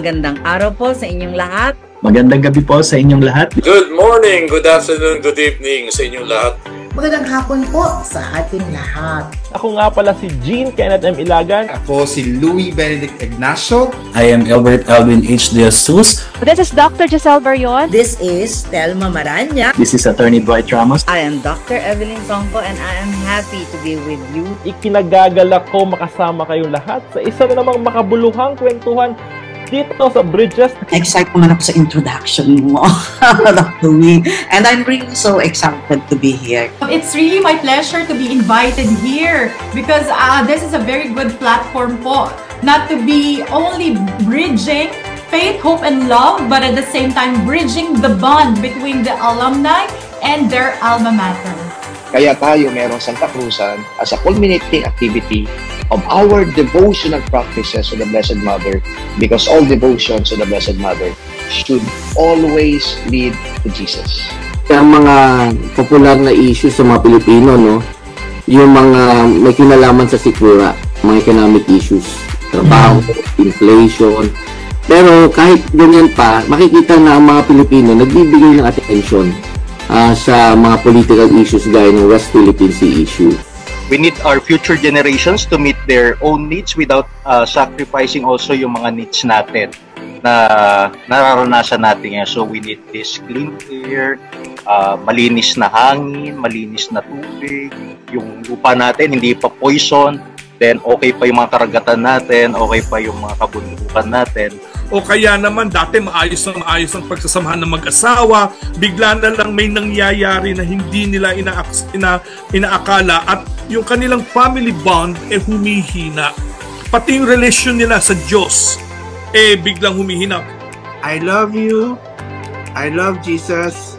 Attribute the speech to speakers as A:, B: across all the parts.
A: Magandang araw po sa inyong lahat.
B: Magandang gabi po sa inyong lahat.
C: Good morning, good afternoon, good evening sa inyong lahat.
D: Magandang hapon po sa ating lahat.
E: Ako nga pala si Jean Kenneth M. Ilagan.
F: Ako si Louis Benedict Ignacio.
G: I am Albert Alvin H. De Jesus.
H: This is Dr. Giselle Barion.
A: This is Telma Maranya.
B: This is Attorney Dwight Ramos.
A: I am Dr. Evelyn Songko and I am happy to be with you.
E: Ikinagagalak ko makasama kayong lahat sa isa na namang makabuluhang kwentuhan dito sa Bridges.
D: Excited naman ako sa introduction mo, Dr. Louis. And I'm really so excited to be here.
H: It's really my pleasure to be invited here because this is a very good platform po. Not to be only bridging faith, hope, and love, but at the same time bridging the bond between the alumni and their alma mater.
I: Kaya tayo merong Santa Cruzan as a culminating activity of our devotional practices to the Blessed Mother, because all devotions to the Blessed Mother should always lead to Jesus.
J: Ang mga popular na issues sa mga Pilipino, no? Yung mga may kinalaman sa sikmura, mga economic issues, trabaho, inflation. Pero kahit ganyan pa, makikita na ang mga Pilipino nagbibigay ng attention sa mga political issues gaya ng West Philippine Sea issue.
I: We need our future generations to meet their own needs without sacrificing also yung mga needs natin na nararanasan natin ngayon. So we need this clean air, malinis na hangin, malinis na tubig, yung lupa natin hindi pa poison, then okay pa yung mga karagatan natin, okay pa yung mga kabundukan natin.
C: O kaya naman dati maayos ang pagsasamahan ng mag-asawa, bigla na lang may nangyayari na hindi nila inaakala at yung kanilang family bond humihina. Pati yung relasyon nila sa Diyos biglang humihina.
F: I love you. I love Jesus,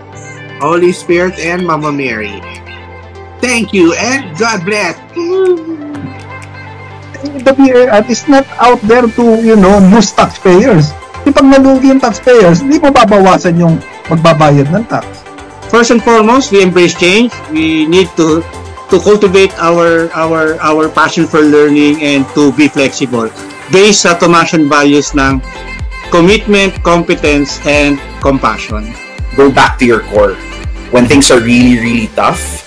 F: Holy Spirit, and Mama Mary. Thank you and God bless.
K: The PRR is not out there to, lose taxpayers. Pag nalugi yung taxpayers, hindi mo babawasan yung magbabayad ng tax.
I: First and foremost, we embrace change. We need to cultivate our passion for learning and to be flexible based sa Thomasian values ng commitment, competence, and compassion.
G: Go back to your core. When things are really, really tough,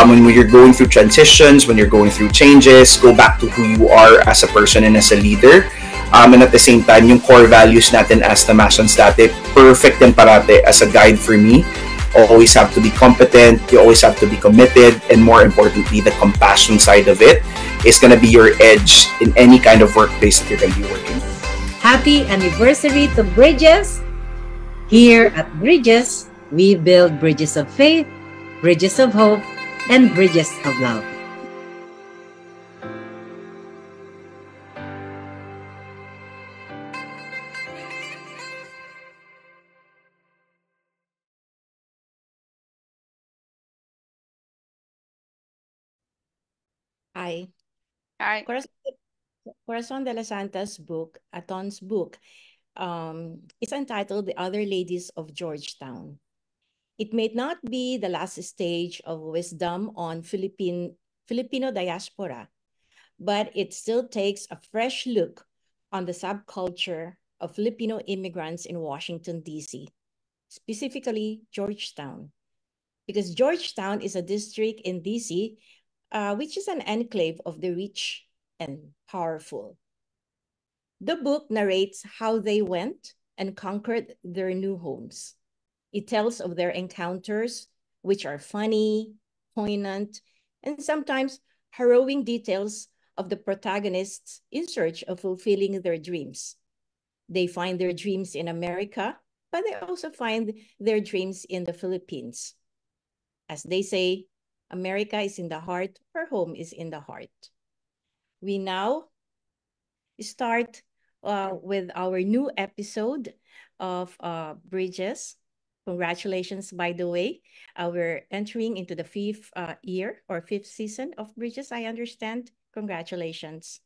G: when you're going through transitions, when you're going through changes, go back to who you are as a person and as a leader. And at the same time, yung core values natin as Thomasians dati, perfect din parate as a guide for me. Always have to be competent, you always have to be committed, and more importantly, the compassion side of it is going to be your edge in any kind of workplace that you're going to be working.
A: Happy anniversary to Bridges! Here at Bridges, we build bridges of faith, bridges of hope, and bridges of love.
H: Hi. Corazon de la Santa's book, Aton's book, is entitled The Other Ladies of Georgetown. It may not be the last stage of wisdom on Filipino diaspora, but it still takes a fresh look on the subculture of Filipino immigrants in Washington, D.C., specifically Georgetown, because Georgetown is a district in D.C. Which is an enclave of the rich and powerful. The book narrates how they went and conquered their new homes. It tells of their encounters, which are funny, poignant, and sometimes harrowing details of the protagonists in search of fulfilling their dreams. They find their dreams in America, but they also find their dreams in the Philippines. As they say, America is in the heart, or home is in the heart. We now start with our new episode of Bridges. Congratulations, by the way. We're entering into the fifth year or fifth season of Bridges, I understand. Congratulations.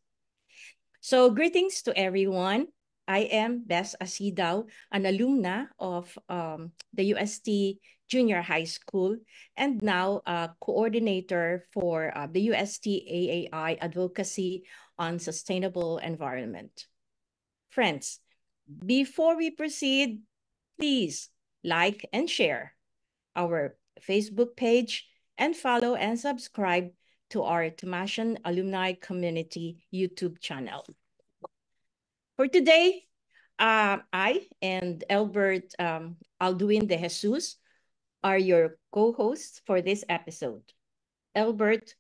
H: So greetings to everyone. I am Bess Asidao, an alumna of the UST Junior High School, and now a coordinator for the UST AAI Advocacy on Sustainable Environment. Friends, Before we proceed, please like and share our Facebook page and follow and subscribe to our Tomasian Alumni Community YouTube channel. For today, I and Albert Alduin de Jesus are your co-hosts for this episode. Albert,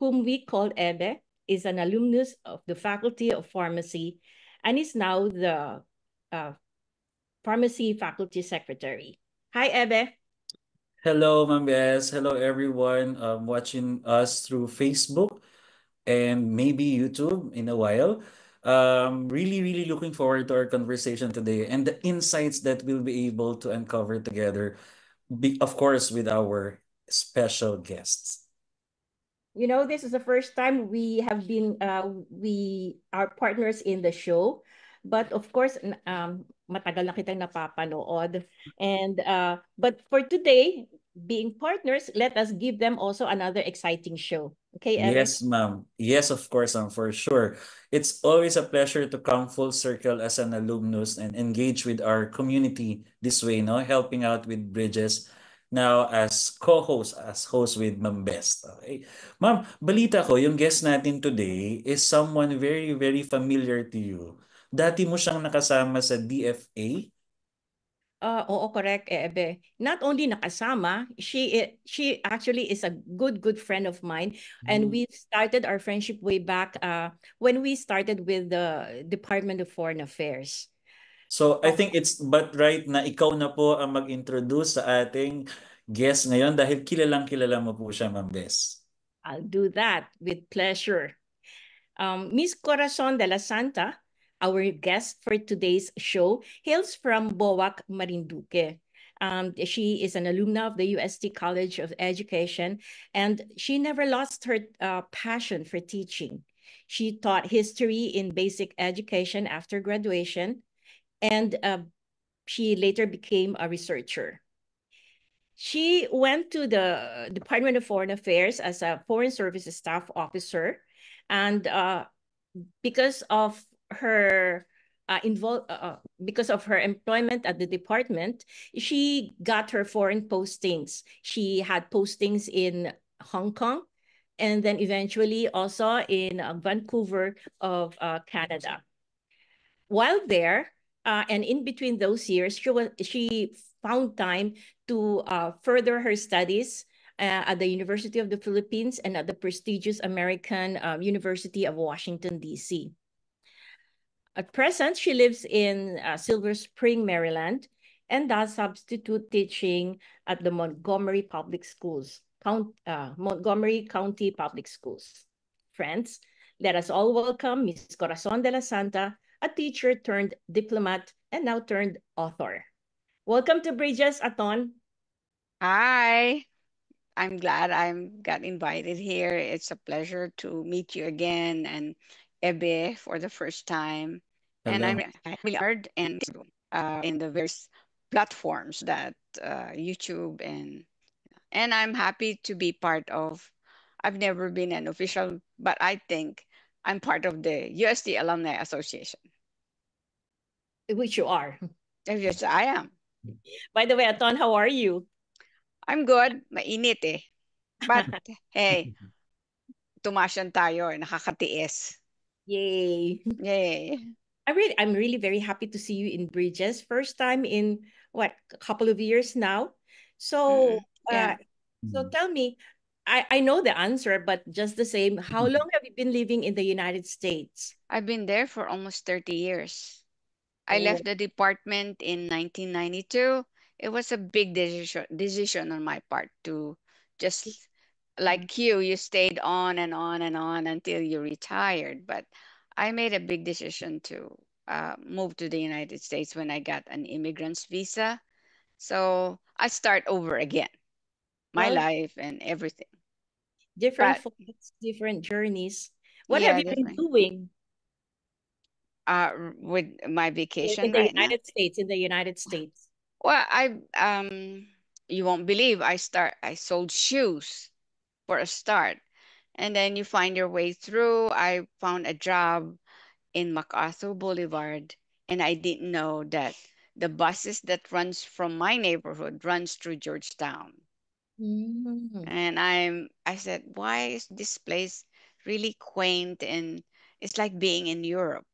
H: whom we call Ebe, is an alumnus of the Faculty of Pharmacy and is now the Pharmacy Faculty Secretary. Hi, Ebe.
L: Hello, Ma'am Bes. Hello, everyone watching us through Facebook and maybe YouTube in a while. Really looking forward to our conversation today and the insights that we'll be able to uncover together, of course, with our special guests.
H: You know, this is the first time we have been, we are partners in the show. But of course, matagal na kitang napapanood. And, but for today, being partners, let us give them also another exciting show. Okay, Eric?
L: Yes, ma'am. Yes, of course, for sure. It's always a pleasure to come full circle as an alumnus and engage with our community this way, no? Helping out with Bridges now as co-host, as host with Ma'am Best. Okay. Ma'am, balita ko, yung guest natin today is someone very familiar to you. Dati mo siyang nakasama sa DFA?
H: Oo, correct, Ebe. Not only nakasama, she actually is a good friend of mine, and we started our friendship way back when we started with the Department of Foreign Affairs.
L: So I think it's but right na ikaw na po ang mag-introduce sa ating guest ngayon dahil kilala mo po siya, Ma'am Bes.
H: I'll do that with pleasure. Miss Corazon de la Santa, our guest for today's show, hails from Boac, Marinduque. She is an alumna of the UST College of Education, and she never lost her passion for teaching. She taught history in basic education after graduation, and she later became a researcher. She went to the Department of Foreign Affairs as a Foreign Services Staff Officer, and because of her because of her employment at the department, she got her foreign postings. She had postings in Hong Kong, and then eventually also in Vancouver of Canada. While there, and in between those years, she found time to further her studies at the University of the Philippines and at the prestigious American University of Washington, D.C. At present, she lives in Silver Spring, Maryland, and does substitute teaching at the Montgomery Public Schools, Montgomery County Public Schools. Friends, let us all welcome Ms. Corazon de la Santa, a teacher turned diplomat and now turned author. Welcome to Bridges, Aton.
M: Hi. I'm glad I got invited here. It's a pleasure to meet you again and Ebe for the first time.
L: Hello.
M: And I'm really honored and in the various platforms that YouTube and I'm happy to be part of. I've never been an official, but I think I'm part of the UST Alumni Association.
H: Which you are.
M: Yes, I am.
H: By the way, Aton, how are you?
M: I'm good. Mainit eh. But hey, Tomasian tayo, nakakatiis.
H: Yay.
M: Yay.
H: I'm really very happy to see you in Bridges. First time in what, a couple of years now. So
M: Yeah.
H: so tell me, I know the answer, but just the same, how long have you been living in the United States?
M: I've been there for almost 30 years. I left the department in 1992. It was a big decision on my part to just like you stayed on and on and on until you retired. But I made a big decision to move to the United States when I got an immigrant's visa. So I start over again, my life and everything.
H: Different folks, different journeys. What
M: Yeah,
H: have you been doing?
M: With my vacation
H: in the
M: right now?
H: United States, in the United States.
M: Well, you won't believe I sold shoes for a start. And then you find your way through. I found a job in MacArthur Boulevard and I didn't know that the buses that runs from my neighborhood runs through Georgetown. And I said, why is this place really quaint and it's like being in Europe?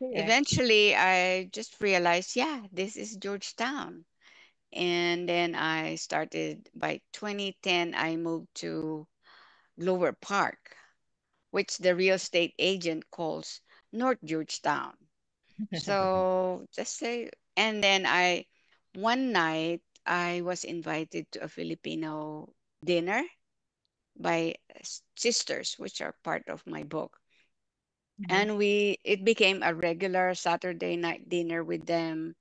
M: Eventually, I just realized, yeah, this is Georgetown. And then I started, by 2010, I moved to Glover Park, which the real estate agent calls North Georgetown. So just say, and then one night, I was invited to a Filipino dinner by sisters, which are part of my book. And it became a regular Saturday night dinner with them.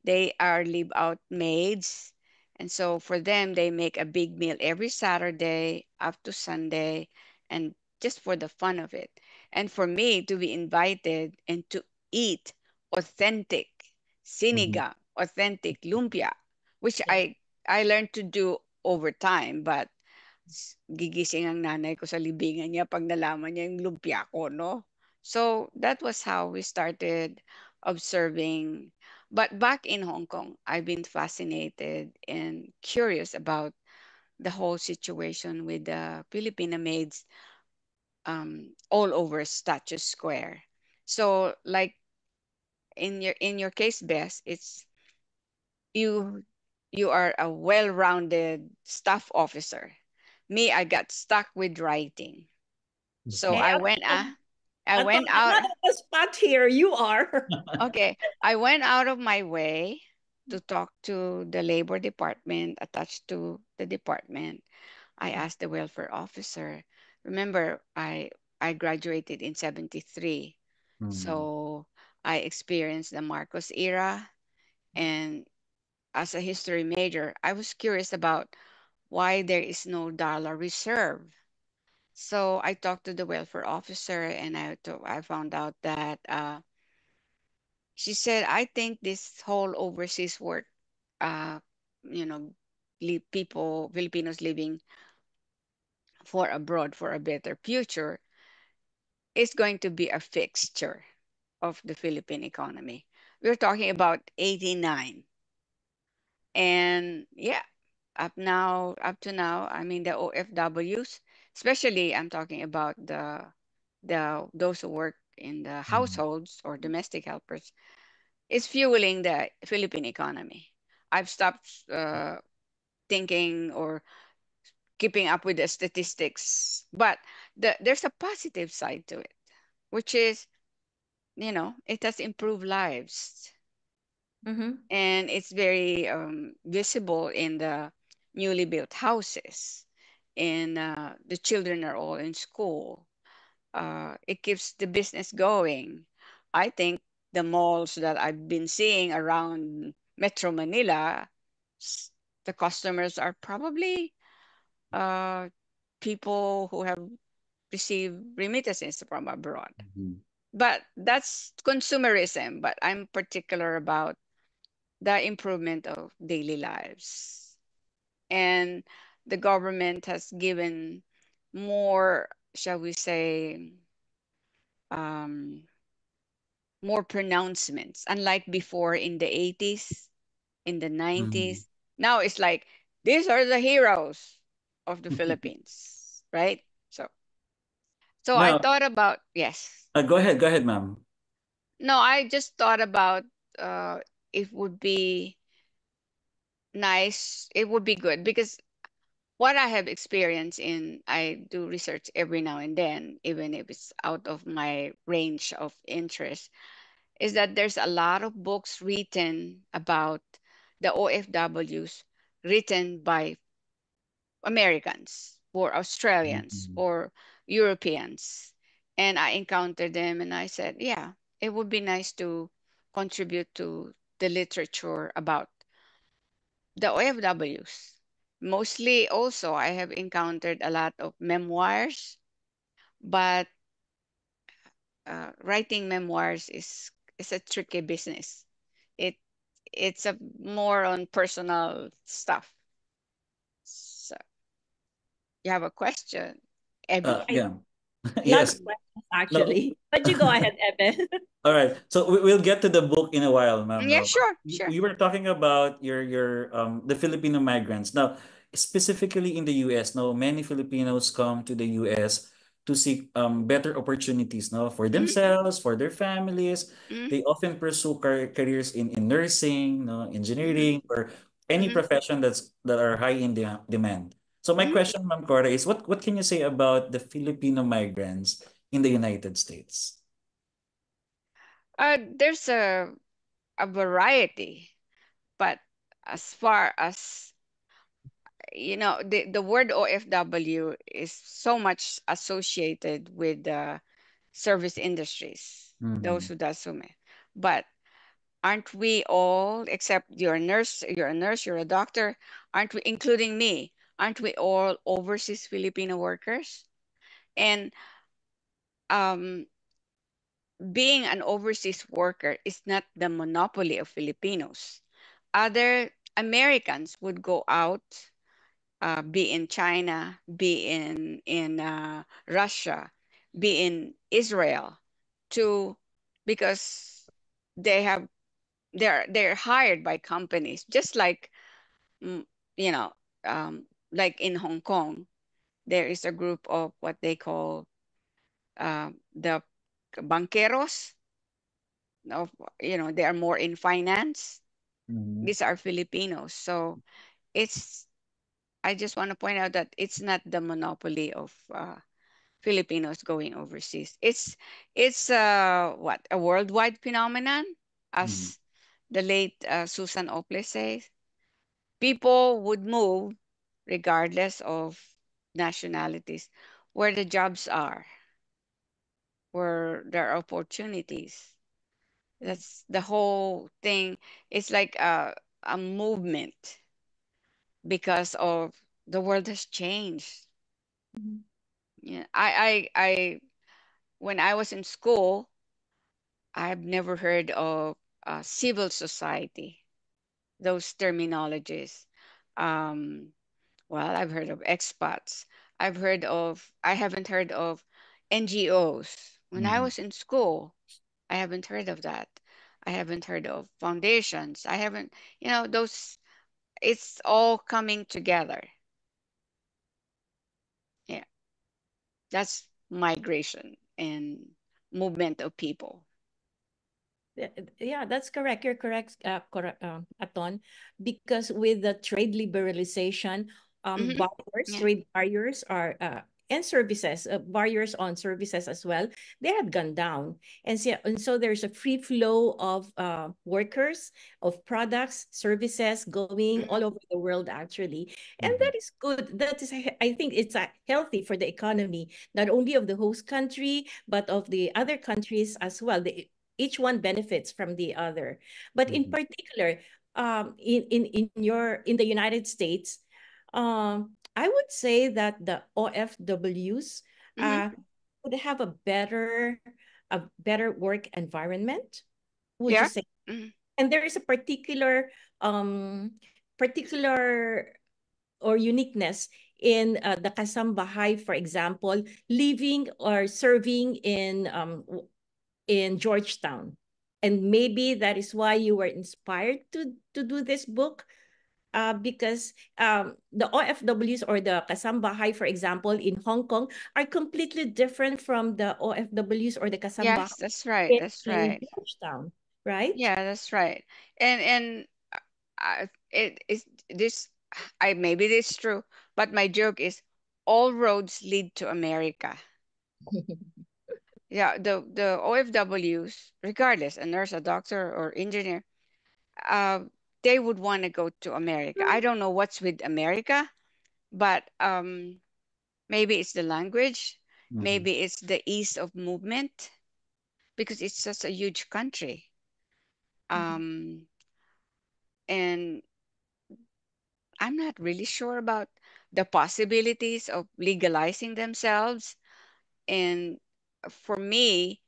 M: They are live out maids. And so for them, they make a big meal every Saturday up to Sunday, and just for the fun of it. And for me to be invited and to eat authentic sinigang, authentic lumpia, which I learned to do over time, but gigising ang nanay ko sa libingan niya pag nalaman niya yung lumpia ko, no? So that was how we started observing. But back in Hong Kong, I've been fascinated and curious about the whole situation with the Filipino maids all over Statue Square. So like in your case, Bess, it's you you are a well-rounded staff officer. Me, I got stuck with writing. So I went out.
H: Not on the spot here. You are.
M: Okay, I went out of my way to talk to the labor department attached to the department. I asked the welfare officer. Remember, I graduated in 73. So I experienced the Marcos era, and as a history major, I was curious about why there is no dollar reserve. So I talked to the welfare officer, and I found out that she said, I think this whole overseas work, uh, you know, people, Filipinos living for abroad for a better future, is going to be a fixture of the Philippine economy. We're talking about 89. And yeah, up to now, I mean, the OFWs, especially I'm talking about those who work in the households or domestic helpers, is fueling the Philippine economy. I've stopped thinking or keeping up with the statistics, but there's a positive side to it, which is, it has improved lives. And it's very visible in the newly built houses, and the children are all in school. It keeps the business going. I think the malls that I've been seeing around Metro Manila, the customers are probably people who have received remittances from abroad. But that's consumerism. But I'm particular about the improvement of daily lives. And the government has given more, shall we say, more pronouncements, unlike before in the 80s, in the 90s. Now it's like, these are the heroes of the Philippines, right? So I
L: Now,
M: thought about, yes.
L: go ahead, ma'am.
M: No, I just thought about it would be nice, it would be good, because what I have experienced I do research every now and then, even if it's out of my range of interest, is that there's a lot of books written about the OFWs, written by Americans or Australians or Europeans. And I encountered them and I said, yeah, it would be nice to contribute to the literature about the OFWs. Mostly also, I have encountered a lot of memoirs, but writing memoirs is a tricky business. It it's a more on personal stuff. So you have a question, Abby?
L: Yeah.
H: Lots
L: Yes.
H: of questions
L: No.
H: actually. But you go ahead, Ebe.
L: All right. So we'll get to the book in a while, ma'am.
M: Yeah,
L: No?
M: sure,
L: We
M: sure.
L: we were talking about your the Filipino migrants. Now, specifically in the US, no, many Filipinos come to the US to seek better opportunities, no, for
M: Mhm,
L: themselves, for their families.
M: mhm,
L: They often pursue careers in nursing, no,
M: mhm,
L: engineering, or any
M: mhm,
L: profession that are high in demand. So my
M: mhm.
L: question, Ma'am Cora, is what can you say about the Filipino migrants in the United States?
M: There's a variety, but as far as the word OFW is so much associated with the service industries, those
L: Mhm.
M: who does so. But aren't we all, except you're a nurse, you're a doctor, aren't we, including me, aren't we all overseas Filipino workers? And um, being an overseas worker is not the monopoly of Filipinos. Other Americans would go out, be in China, be in Russia, be in Israel, to because they have they're hired by companies, just like mm, you know like in Hong Kong, there is a group of what they call the banqueros of they are more in finance.
L: Mhm.
M: These are Filipinos. So it's I just want to point out that it's not the monopoly of Filipinos going overseas. It's what, a worldwide phenomenon,
L: Mhm.
M: as the late Susan Ople says. People would move regardless of nationalities, where the jobs are, where there are opportunities. That's the whole thing. It's like a movement because of the world has changed.
H: Mhm.
M: Yeah, I when I was in school, I've never heard of civil society, those terminologies. Um, well, I've heard of expats. I haven't heard of NGOs. When I
L: Mhm.
M: was in school, I haven't heard of that. I haven't heard of foundations. I haven't, those, it's all coming together. Yeah, that's migration and movement of people.
H: Yeah, that's correct. You're correct, Aton, because with the trade liberalization,
M: Hmm.
H: barriers,
M: Yeah.
H: trade barriers are and services, barriers on services as well, they have gone down, and so there's a free flow of workers, of products, services going
M: Hmm.
H: all over the world actually, and
L: Mhm.
H: that is good. That is, I think, it's healthy for the economy, not only of the host country but of the other countries as well. Each one benefits from the other. But in
L: Mhm.
H: particular, in the United States, I would say that the OFWs
M: Hmm.
H: would have a better work environment. Would you
M: Yeah.
H: say?
M: Hmm.
H: And there is a particular or uniqueness in the Kasam Bahay, for example, living or serving in Georgetown. And maybe that is why you were inspired to do this book, because the OFWs or the Kasam Bahay, for example, in Hong Kong, are completely different from the OFWs or the Kasam
M: Yes,
H: Bahay
M: that's right. That's
H: in
M: right.
H: Georgetown, right?
M: Yeah, that's right. And it is this. I maybe this is true, but my joke is all roads lead to America. Yeah, the OFWs, regardless, a nurse, a doctor, or engineer, uh, they would want to go to America. I don't know what's with America, but maybe it's the language,
L: Mhm.
M: maybe it's the ease of movement, because it's such a huge country. Um, and I'm not really sure about the possibilities of legalizing themselves. And for me,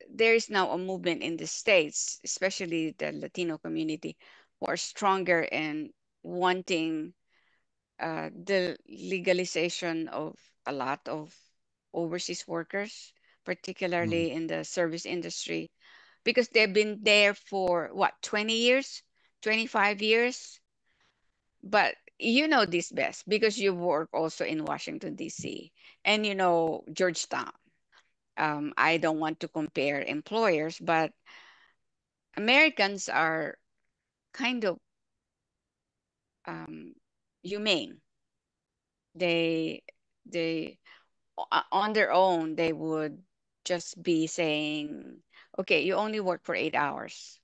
M: there is now a movement in the States, especially the Latino community, who are stronger in wanting the legalization of a lot of overseas workers, particularly in the service industry, because they've been there for what, 20 years, 25 years. But you know this best because you work also in Washington, D.C., and you know Georgetown. I don't want to compare employers, but Americans are kind of humane. They they on their own they would just be saying, okay, you only work for 8 hours,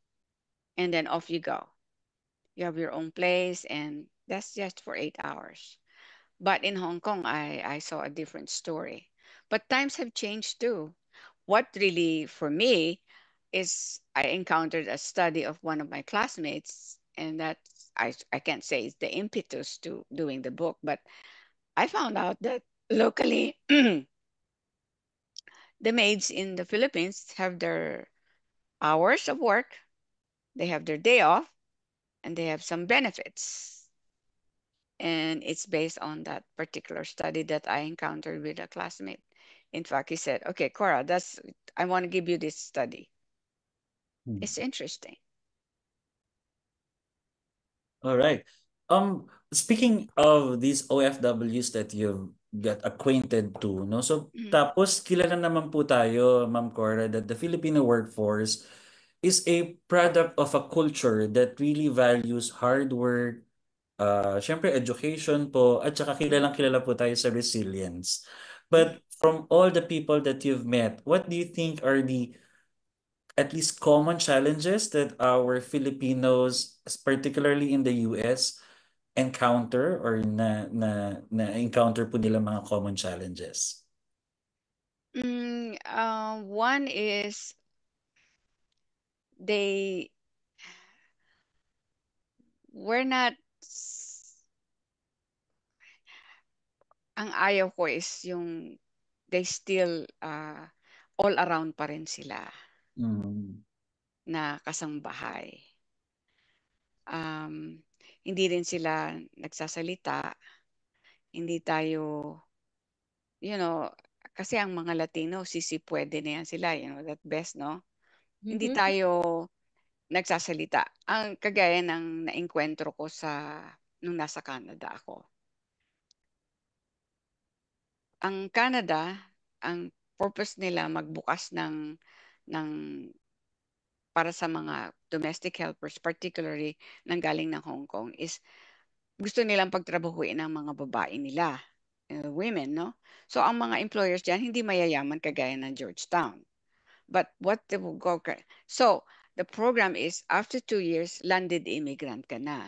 M: and then off you go. You have your own place, and that's just for 8 hours. But in Hong Kong, I saw a different story. But times have changed too. What really, for me, is I encountered a study of one of my classmates, and that's, I can't say it's the impetus to doing the book, but I found out that locally, the maids in the Philippines have their hours of work, they have their day off, and they have some benefits. And it's based on that particular study that I encountered with a classmate. In fact, he said, okay, Cora, I want to give you this study. It's interesting.
L: All right. Speaking of these OFWs that you've got acquainted to, no? So tapos kilala naman po tayo, Ma'am Cora, that the Filipino workforce is a product of a culture that really values hard work, syempre education po, at saka kilalang kilala po tayo sa resilience. But from all the people that you've met, what do you think are the at least common challenges that our Filipinos, particularly in the US, encounter or na encounter po nila mga common challenges?
M: One is we're not, ang ayaw ko is yung they still all around pa rin sila na kasambahay. Hindi rin sila nagsasalita. Hindi tayo, kasi ang mga Latino, pwede na yan sila, that best, no? Hindi tayo nagsasalita. Ang kagaya ng naengkwentro ko nung nasa Canada ako. Ang Canada, ang purpose nila magbukas para sa mga domestic helpers, particularly galing ng Hong Kong, is gusto nilang pagtrabahuin ng mga babae nila, women, no? So, ang mga employers dyan, hindi mayayaman kagaya ng Georgetown. But so, the program is, after 2 years, landed immigrant ka na.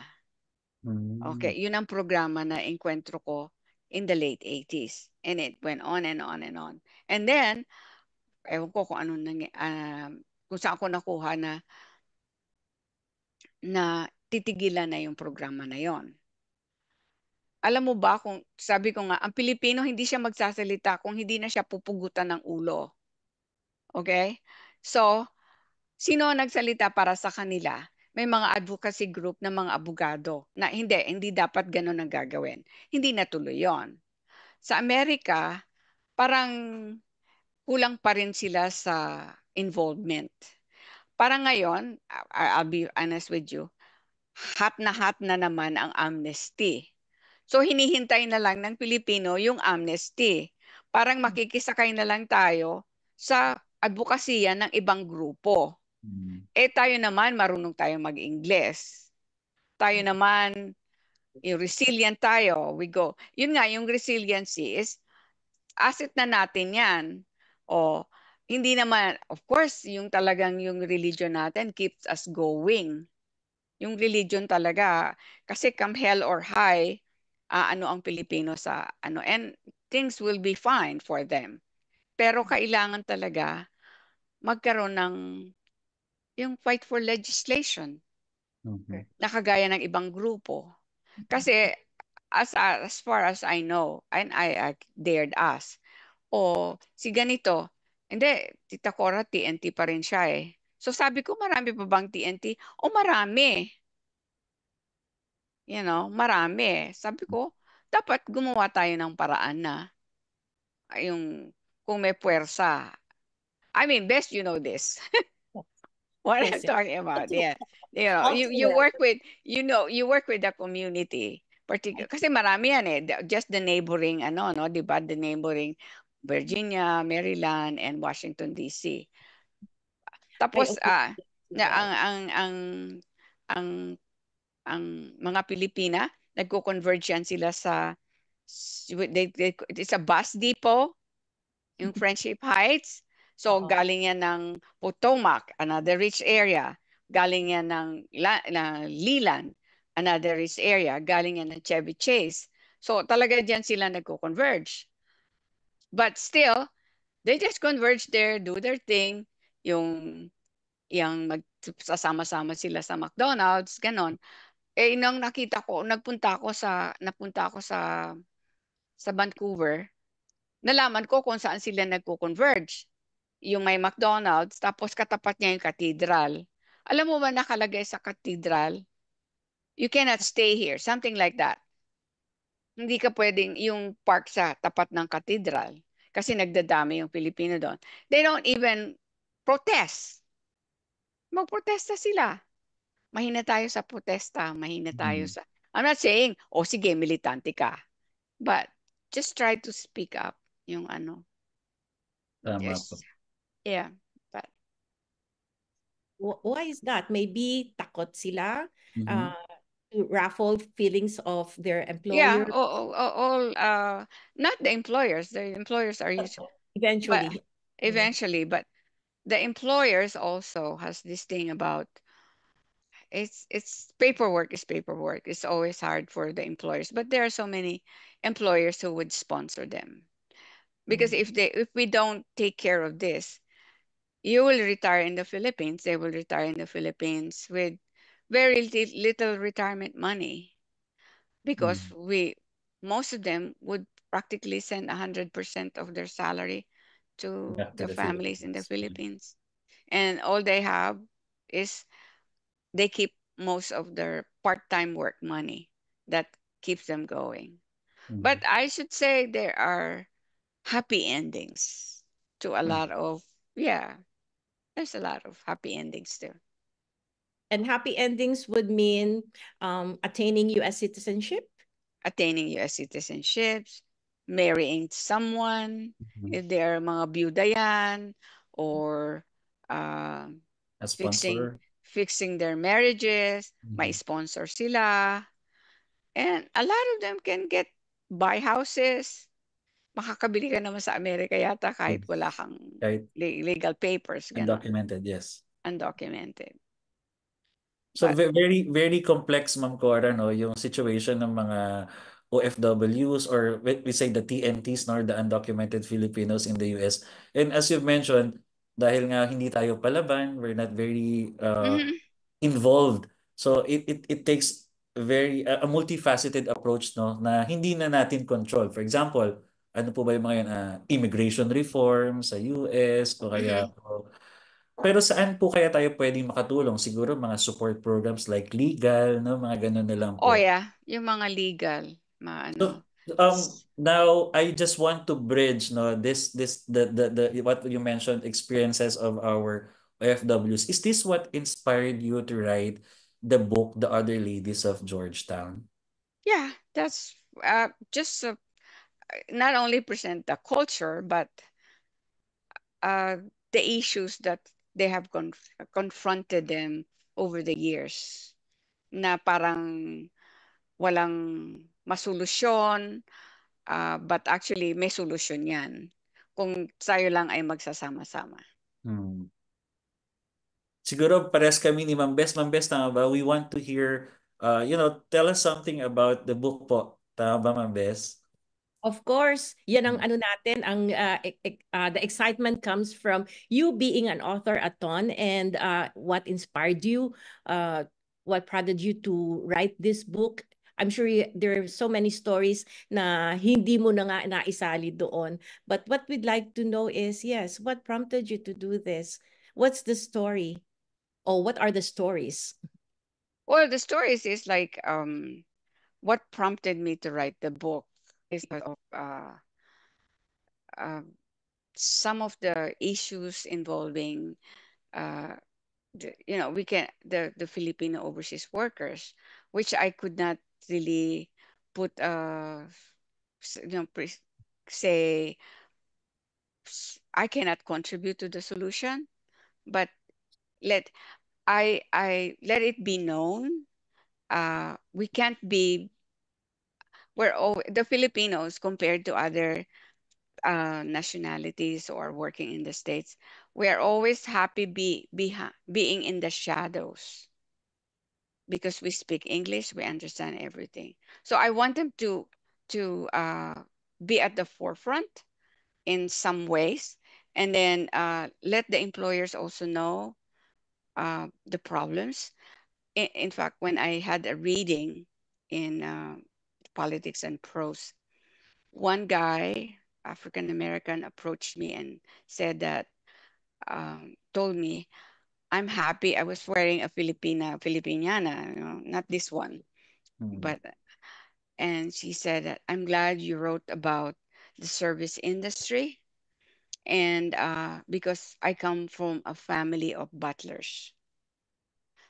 M: Okay, yun ang programa na enkwentro ko in the late 80s. And it went on and on and on. And then, ewan ko kung kung saan ko nakuha na titigilan na yung programa na yon. Alam mo ba kung sabi ko nga, ang Pilipino hindi siya magsasalita kung hindi na siya pupugutan ng ulo. Okay? So, sino ang nagsalita para sa kanila? May mga advocacy group na mga abogado na hindi dapat ganun ang gagawin. Hindi natuloy yon. Sa Amerika, parang kulang pa rin sila sa involvement. Parang ngayon, I'll be honest with you, hot na naman ang amnesty. So hinihintay na lang ng Pilipino yung amnesty. Parang makikisakay na lang tayo sa advokasya ng ibang grupo. Tayo naman, marunong tayo mag-Ingles. Tayo naman, yung resilient tayo, we go. Yun nga, yung resiliency is asset na natin yan. Hindi naman, of course, yung talagang yung religion natin keeps us going. Yung religion talaga, kasi come hell or high, ano ang Pilipino sa and things will be fine for them. Pero kailangan talaga magkaroon ng yung fight for legislation. Nakagaya ng ibang grupo. Kasi as far as I know, and I dared ask, si ganito, hindi, Tita Cora, TNT pa rin siya eh. So sabi ko, marami pa bang TNT? Marami. Marami. Sabi ko, dapat gumawa tayo ng paraan na yung kung may puwersa. I mean, best you know this. What I'm
H: Yes, yes.
M: talking about, yeah.
H: All too
M: You
H: well.
M: work with, you work with the community. Kasi marami yan eh. Just the neighboring, no, di ba? The neighboring Virginia, Maryland, and Washington, D.C. Tapos,
H: also
M: na,
H: well.
M: ang, ang mga Pilipina, nagko-converge yan sila sa, it's a bus depot, yung Friendship Heights. So, galing yan ng Potomac, another rich area. Galing yan ng Leland, another rich area. Galing yan ng Chevy Chase. So, talaga dyan sila nagko-converge. But still, they just converge there, do their thing. Yung magsasama-sama sila sa McDonald's, ganon. Eh, nang napunta ako sa Vancouver, nalaman ko kung saan sila nagko-converge. Yung may McDonald's, tapos katapat niya yung cathedral. Alam mo ba nakalagay sa cathedral, you cannot stay here, something like that. Hindi ka pwedeng yung park sa tapat ng cathedral kasi nagdadami yung Pilipino doon. They don't even protest. Magprotesta sila. Mahina tayo sa protesta, mahina tayo sa... I'm not saying, sige, militante ka. But just try to speak up yung ano.
L: Tama
M: Yes.
L: po.
M: Yeah. But
H: Why is that? Maybe takot sila
L: Mhm.
H: to raffle feelings of their
M: yeah,
H: employer
M: all not the employers. The employers are used, but
H: eventually.
M: eventually, but the employers also has this thing about it's paperwork is paperwork. It's always hard for the employers, but there are so many employers who would sponsor them because if we don't take care of this, you will retire in the Philippines. They will retire in the Philippines with very little retirement money because most of them would practically send 100% of their salary to
L: Back to
M: the
L: the
M: families in the
L: Philippines.
M: Philippines. And all they have is they keep most of their part-time work money that keeps them going. But I should say there are happy endings to a lot of, yeah, there's a lot of happy endings too.
H: And happy endings would mean attaining U.S. citizenship?
M: Attaining U.S. citizenships, marrying someone, if they're mga byuda yan, or
L: A
M: fixing
L: sponsor.
M: fixing their marriages, may sponsor sila. And a lot of them can buy houses. Makakabili ka naman sa Amerika yata kahit wala kang
L: Kahit
M: legal papers, ganon.
L: undocumented, yes.
M: Undocumented.
L: So very very complex, Ma'am Cora, no, yung situation ng mga OFWs or we say the TNTs, no, or the undocumented Filipinos in the US. And as you've mentioned, dahil nga hindi tayo palaban, we're not very involved. So it takes a multifaceted approach, no, na hindi na natin control. For example, ano po ba yung mga yun, immigration reform sa US o kaya pero saan po kaya tayo pwedeng makatulong? Siguro mga support programs like legal, no? Mga ganun na lang
M: Oh
L: po.
M: yeah, yung mga legal,
L: So,
M: ano.
L: now I just want to bridge, no, the what you mentioned, experiences of our OFWs. Is this what inspired you to write the book, The Other Ladies of Georgetown?
M: Yeah, that's just not only present the culture, but the issues that they have confronted them over the years na parang walang masolusyon, but actually may solusyon yan kung tayo lang ay magsasama-sama.
L: Siguro pares kami ni Ma'am Bes. Ma'am Bes, tama ba? We want to hear, tell us something about the book po. Tama ba, Ma'am Bes?
H: Of course, yan ang ano natin, ang the excitement comes from you being an author, Aton, and what inspired you, what prompted you to write this book. I'm sure there are so many stories na hindi mo na nga naisali doon. But what we'd like to know is, yes, what prompted you to do this? What's the story? Or what are the stories?
M: Well, the stories is like what prompted me to write the book is of some of the issues involving the Filipino overseas workers, which I could not really put say I cannot contribute to the solution, but let I let it be known, we can't be the Filipinos compared to other nationalities or working in the States, we are always happy being in the shadows because we speak English, we understand everything. So I want them to be at the forefront in some ways, and then let the employers also know the problems. In fact, when I had a reading in Politics and Prose, one guy, African American, approached me and said that, told me, I'm happy I was wearing a Filipiniana, not this one. But, and she said that, I'm glad you wrote about the service industry, and because I come from a family of butlers.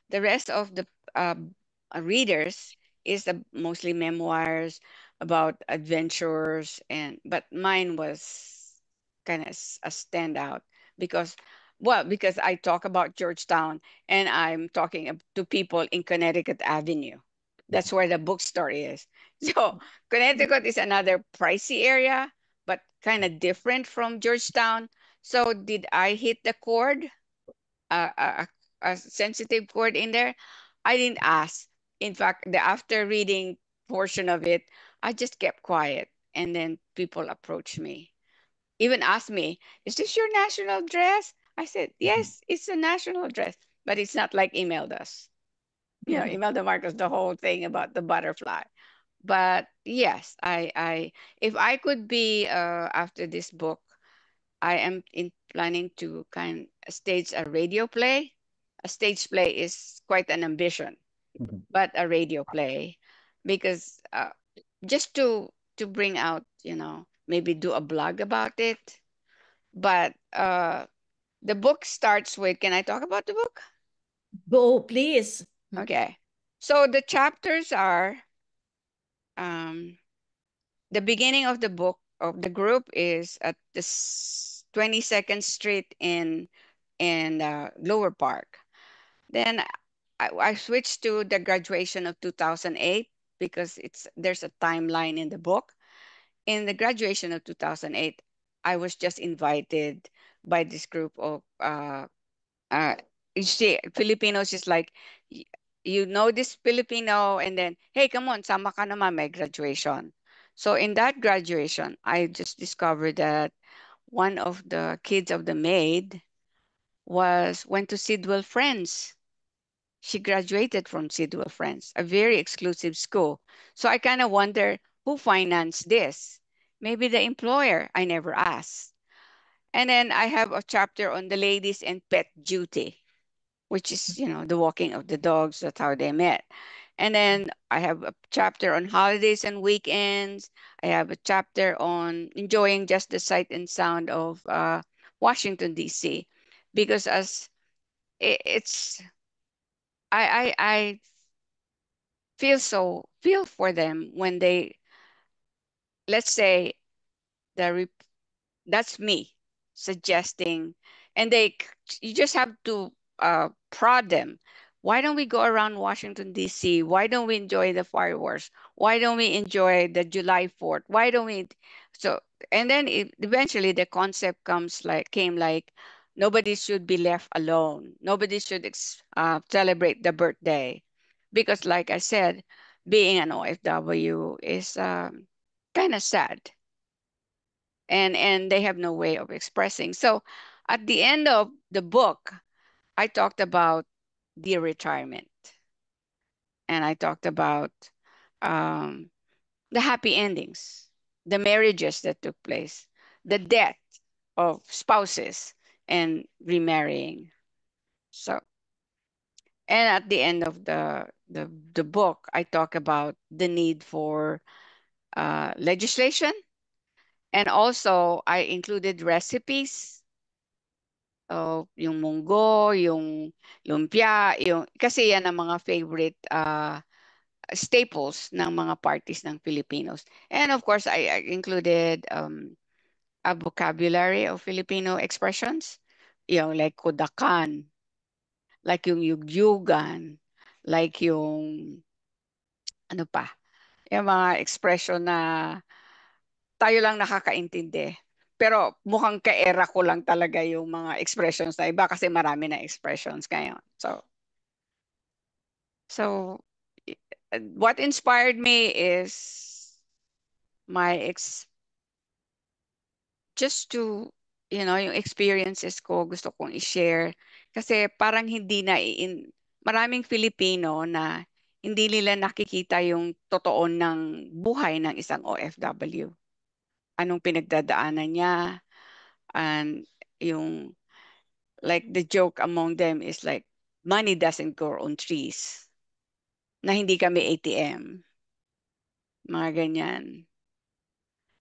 M: The rest of the readers is mostly memoirs about adventures, but mine was kind of a standout because, well, because I talk about Georgetown and I'm talking to people in Connecticut Avenue. That's where the bookstore is. So Connecticut is another pricey area, but kind of different from Georgetown. So did I hit the chord? A, a sensitive chord in there? I didn't ask. In fact, the after reading portion of it, I just kept quiet. And then people approached me, even asked me, is this your national dress? I said, yes, it's a national dress, but it's not like emailed us. Imelda Marcos, the whole thing about the butterfly. But yes, if I could be after this book, I am planning to stage a radio play. A stage play is quite an ambition, but a radio play, because just to bring out, maybe do a blog about it. But the book starts with, can I talk about the book?
H: Go, please.
M: Okay. So the chapters are, the beginning of the book of the group is at the 22nd Street in Lower Park. Then I switched to the graduation of 2008 because there's a timeline in the book. In the graduation of 2008, I was just invited by this group of you see, Filipinos is like, you know this Filipino, and then, hey, come on, sama ka naman, may graduation. So in that graduation, I just discovered that one of the kids of the maid went to Sidwell Friends. She graduated from Sidwell Friends, a very exclusive school. So I kind of wonder who financed this. Maybe the employer. I never asked. And then I have a chapter on the ladies and pet duty, which is, the walking of the dogs. That's how they met. And then I have a chapter on holidays and weekends. I have a chapter on enjoying just the sight and sound of Washington, D.C. Because as it's, I feel for them when they, let's say, that's me suggesting, and you just have to prod them. Why don't we go around Washington, D.C.? Why don't we enjoy the fireworks? Why don't we enjoy the July 4th? Why don't we? So, and then eventually the concept came like, nobody should be left alone. Nobody should celebrate the birthday. Because like I said, being an OFW is kind of sad. And they have no way of expressing. So at the end of the book, I talked about the retirement, and I talked about the happy endings, the marriages that took place, the death of spouses and remarrying. So, and at the end of the book, I talk about the need for legislation And also, I included recipes. Yung munggo, yung lumpia, kasi yan ang mga favorite staples ng mga parties ng Filipinos. And of course, I included a vocabulary of Filipino expressions, like kudakan, like yung yugyugan, like yung ano pa, yung mga expression na tayo lang nakakaintindi. Pero mukhang ka-era ko lang talaga yung mga expressions na iba kasi marami na expressions ngayon. So what inspired me is my just to, yung experiences ko gusto kong i-share. Kasi parang hindi na, maraming Filipino na hindi nila nakikita yung totoo ng buhay ng isang OFW. Anong pinagdadaanan niya, and yung, like the joke among them is like, money doesn't grow on trees. Na hindi kami ATM. Mga ganyan.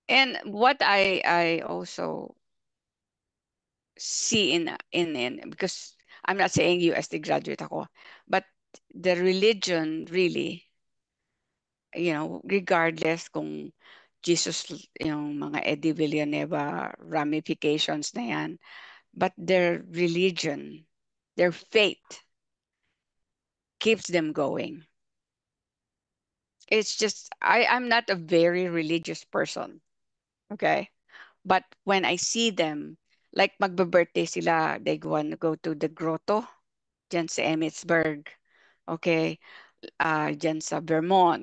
M: And what I also see in because I'm not saying UST graduate ako, but the religion really, regardless kung Jesus, yung mga Eddie Villanueva ramifications na yan, but their religion, their faith keeps them going. It's just, I'm not a very religious person, okay? But when I see them, like magbe-birthday sila, they want to go to the grotto, dyan sa Emmitsburg, okay? Dyan sa Vermont,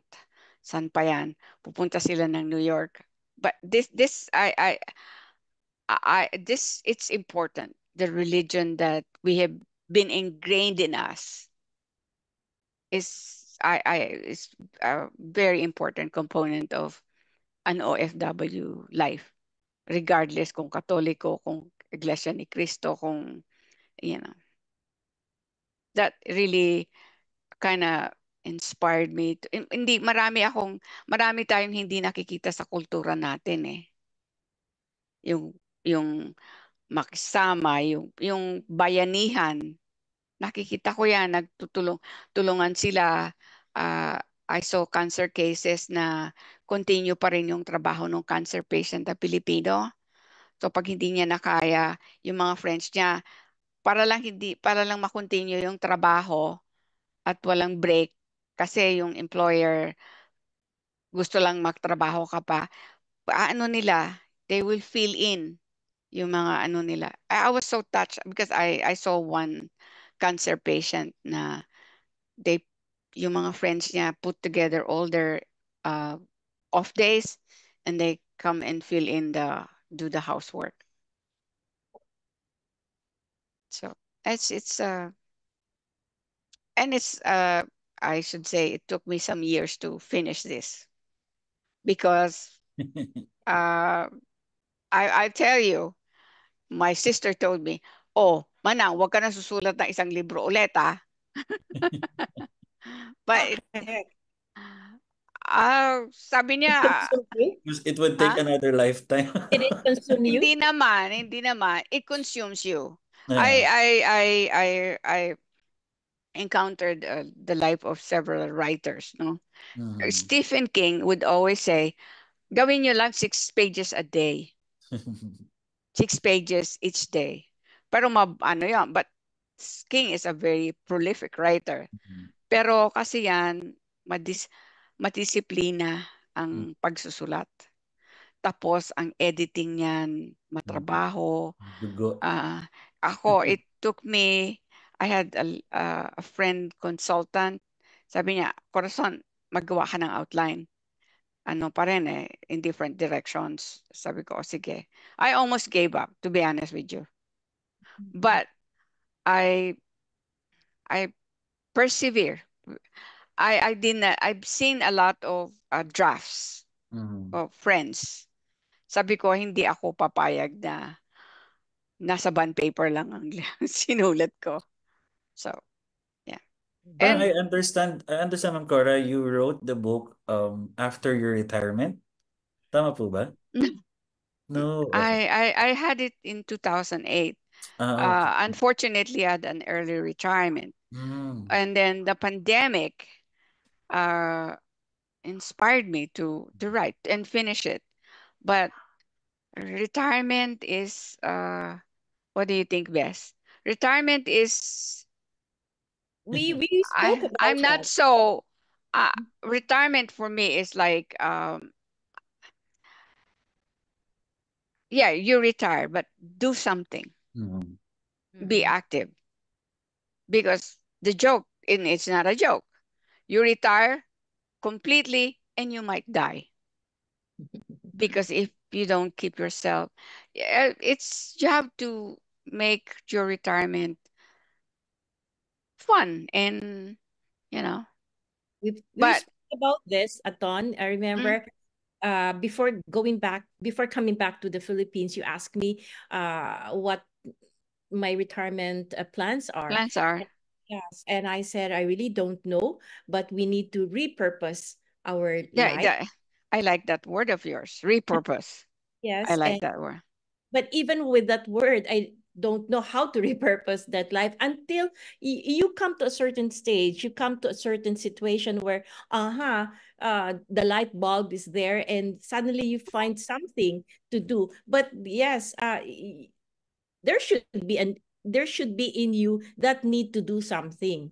M: saan pa yan? Pupunta sila ng New York. But this, it's important. The religion that we have been ingrained in us is a very important component of an OFW life, regardless kung Katoliko, kung Iglesia ni Cristo, kung, that really kind of inspired me to, hindi, marami tayong hindi nakikita sa kultura natin eh. Yung makisama, yung bayanihan, nakikita ko yan, tulungan sila. I saw cancer cases na continue pa rin yung trabaho ng cancer patient na Pilipino. So pag hindi niya nakaya, yung mga friends niya, para lang makontinue yung trabaho at walang break kasi yung employer gusto lang magtrabaho ka pa. They will fill in yung mga nila. I was so touched because I saw one cancer patient na yung mga friends niya put together all their off days and they come and do the housework. So I should say it took me some years to finish this because I tell you, my sister told me, "Oh, Manang, wag ka na susulat ng isang libro ulit, ah." But sabi niya,
L: it would take another lifetime.
H: Did it consume you?
M: Hindi naman. It consumes you.
L: Yeah.
M: I encountered the life of several writers, no? Stephen King would always say, gawin nyo lang 6 pages a day. 6 pages each day. Pero yan, but King is a very prolific writer. Pero kasi yan, madisiplina ang pagsusulat. Tapos ang editing niyan, matrabaho. Ako, it took me, I had a friend consultant. Sabi niya, Corazon, maggawa ka ng outline. Pa rin in different directions. Sabi ko, sige. I almost gave up, to be honest with you. But I persevere. I've seen a lot of drafts of friends. Sabi ko, hindi ako papayag na nasa bond paper lang ang sinulat ko. So, yeah.
L: But I understand, Ma'am Cora, you wrote the book after your retirement. Tama po ba? No. Okay.
M: I had it in 2008.
L: Okay.
M: Unfortunately, I had an early retirement.
L: Mm.
M: And then the pandemic uh, inspired me to write and finish it. But retirement is, what do you think, Bess? Retirement is,
H: We spoke about
M: I'm not
H: that.
M: so, uh, retirement for me is like, yeah, you retire, but do something,
L: Mm.
M: be active. Because the joke, and it's not a joke, you retire completely and you might die. Because if you don't keep yourself, yeah, it's, you have to make your retirement fun and, you know,
H: We
M: but
H: spoke about this, Aton. I
M: mm,
H: remember before coming back to the Philippines, you asked me what my retirement plans are.
M: plans are,
H: Yes, and I said I really don't know, but we need to repurpose our
M: yeah,
H: life.
M: I like that word of yours, repurpose. I
H: Yes,
M: like
H: and
M: that word.
H: but even with that word, I don't know how to repurpose that life until you come to a certain stage, you come to a certain situation where, the light bulb is there, and suddenly you find something to do. But yes, there should be there should be in you that need to do something,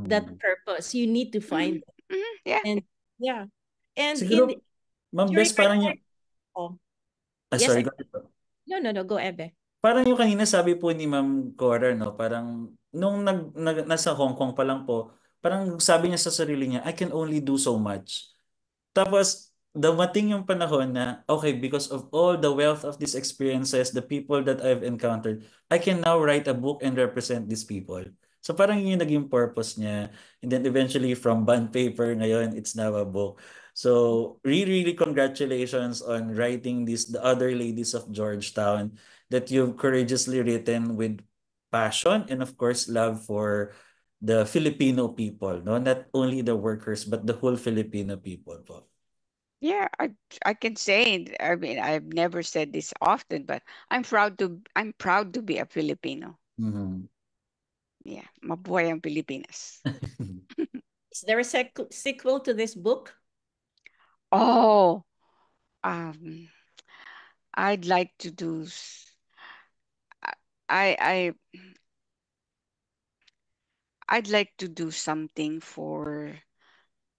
H: that
L: Mm.
H: purpose. You need to
M: Hmm.
H: find it.
M: Hmm. Yeah.
H: And yeah, and
L: Siguro, Ma'am
H: during
L: Bes,
H: my
L: parang
H: time,
L: yung,
H: oh, yes,
L: sorry, go ahead po.
H: no, go, Ebe.
L: Parang yung kanina sabi po ni Ma'am Cora, no, parang nung nasa Hong Kong pa lang po, parang sabi niya sa sarili niya, I can only do so much. Tapos, dumating yung panahon na, okay, because of all the wealth of these experiences, the people that I've encountered, I can now write a book and represent these people. So parang yun yung naging purpose niya. And then eventually from bond paper, ngayon, it's now a book. So really, really congratulations on writing this, The Other Ladies of Georgetown, that you've courageously written with passion and of course love for the Filipino people, no? Not only the workers, but the whole Filipino people po.
M: Yeah, I can say it. I mean, I've never said this often, but I'm proud to be a Filipino.
L: Mhm.
M: Yeah, mabuhay ang Pilipinas.
H: Is there a sequel to this book?
M: Oh, um, I'd like to do. I I'd like to do something for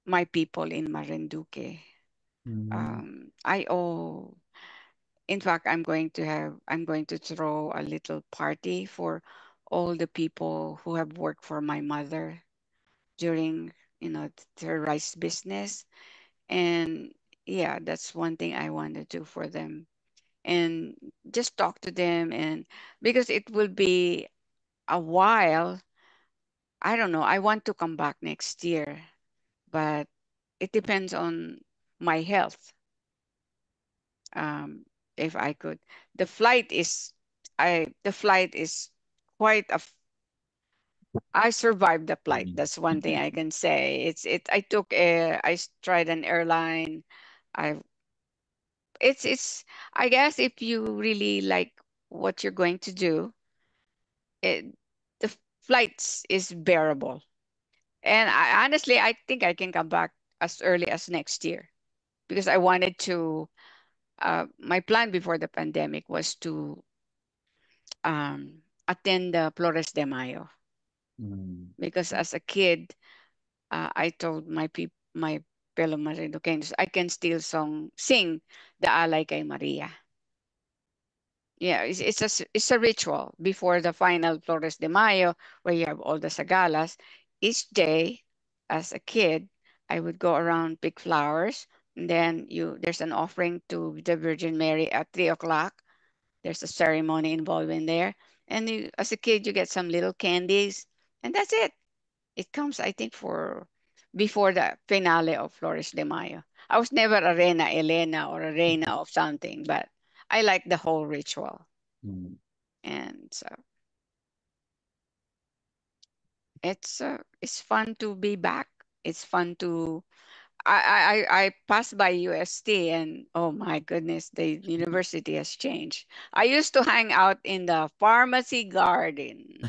M: my people in Marinduque.
L: Mm.
M: I owe. In fact, I'm going to throw a little party for all the people who have worked for my mother during, their rice business. And yeah, that's one thing I want to do for them. And just talk to them, and because it will be a while, I don't know, I want to come back next year, but it depends on my health. Um, if I could, the flight is, the flight is quite a. I survived the flight. That's one thing I can say. I took tried an airline. I it's I guess if you really like what you're going to do, it the flights is bearable. And I honestly, I think I can come back as early as next year, because I wanted to. My plan before the pandemic was to attend the Flores de Mayo,
L: Mm.
M: because as a kid, I told my fellow Maridoqueños, I can still sing the Alay kay Maria. Yeah, it's a ritual before the final Flores de Mayo, where you have all the sagalas. Each day, as a kid, I would go around pick flowers, and then there's an offering to the Virgin Mary at 3 o'clock. There's a ceremony involved in there, and as a kid, you get some little candies, and that's it. It comes, I think, for before the finale of Flores de Mayo. I was never a Reina Elena or a Reina of something, but I like the whole ritual.
L: Mm.
M: And so it's fun to be back. It's fun to I passed by UST and oh my goodness, the university has changed. I used to hang out in the pharmacy garden.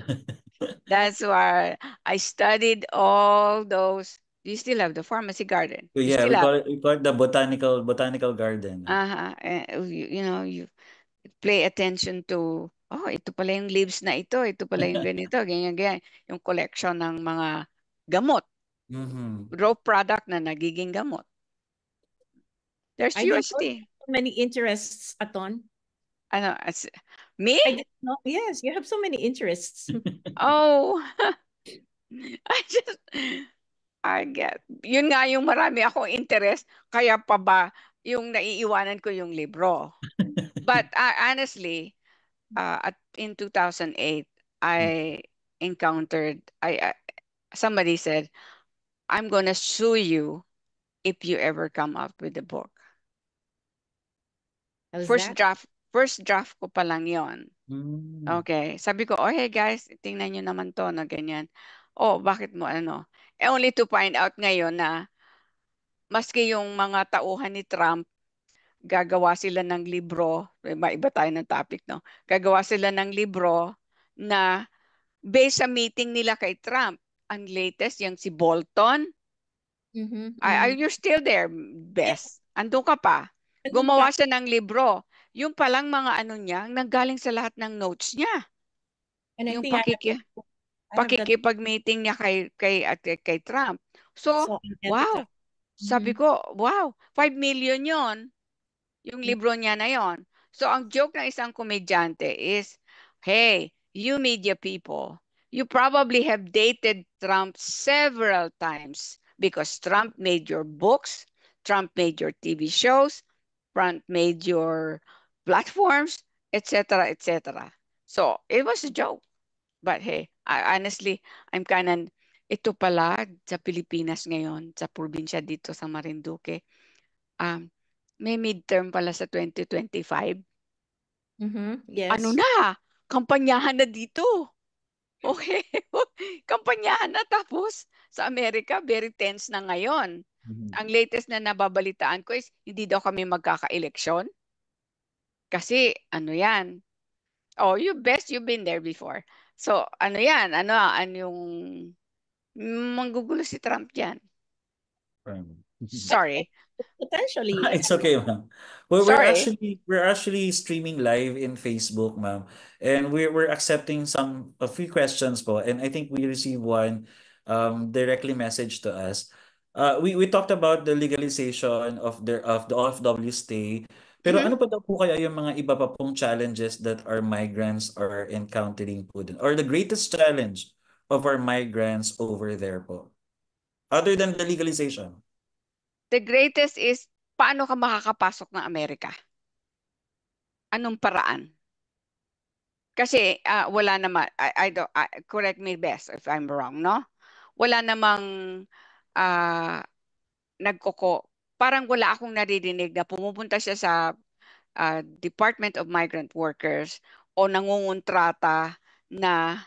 M: That's where I studied all those. You still have the pharmacy garden.
L: So
M: You
L: yeah,
M: still have,
L: we call it the botanical garden.
M: you pay attention to, oh, ito pala yung leaves na ito pala yung ganito, ganyan, ganyan. Yung collection ng mga gamot, raw product na nagiging gamot. There's
H: I didn't know
M: UST.
H: you have so many interests, Aton.
M: Ano, me?
H: I didn't know. Yes, you have so many interests.
M: Oh, I get. Yun nga yung marami akong interest, kaya pa ba yung naiiwanan ko yung libro. But honestly, in 2008, I encountered, somebody said, I'm gonna sue you if you ever come up with a book.
H: How's
M: First
H: that?
M: draft ko pa lang yon. Okay. Sabi ko, oh, hey guys, tingnan nyo naman to na ganyan. Oh, bakit mo ano? Only to find out ngayon na maski yung mga tauhan ni Trump, gagawa sila ng libro, iba tayo ng topic, no? Gagawa sila ng libro na based sa meeting nila kay Trump. Ang latest, yung si Bolton. You're still there, Bess. Andun ka pa. Gumawa siya ng libro. Yung palang mga ano niya, nanggaling sa lahat ng notes niya.
H: And I
M: Yung
H: think
M: pakikipag-meeting niya kay Trump. So wow. Sabi ko, wow, 5 million yon yung libro niya na yon. So ang joke ng isang komedyante is, hey, you media people, you probably have dated Trump several times because Trump made your books, Trump made your TV shows, Trump made your platforms, etc., etc. So it was a joke. But hey, honestly, I'm ito pala sa Pilipinas ngayon, sa probinsya dito sa Marinduque, may midterm pala sa 2025.
H: Yes.
M: Ano na? Kampanyahan na dito. Okay. Kampanyahan na, tapos sa Amerika, very tense na ngayon. Ang latest na nababalitaan ko is hindi daw kami magkaka-eleksyon. Kasi ano yan? Oh, you've been there before. So, ano yan? Ano yung manggugulo si Trump yan? Sorry.
H: Potentially.
L: It's okay, ma'am. Well, we're actually streaming live in Facebook, ma'am, and we're accepting a few questions po, and I think we received one directly message to us. We talked about the legalization of the OFW stay. Pero ano pa daw po kaya yung mga iba pa pong challenges that our migrants are encountering po dun? Or the greatest challenge of our migrants over there po? Other than the legalization?
M: The greatest is, paano ka makakapasok ng Amerika? Anong paraan? Kasi wala naman, correct me best if I'm wrong, no? Wala namang parang wala akong naririnig na pumupunta siya sa Department of Migrant Workers o nangungontrata na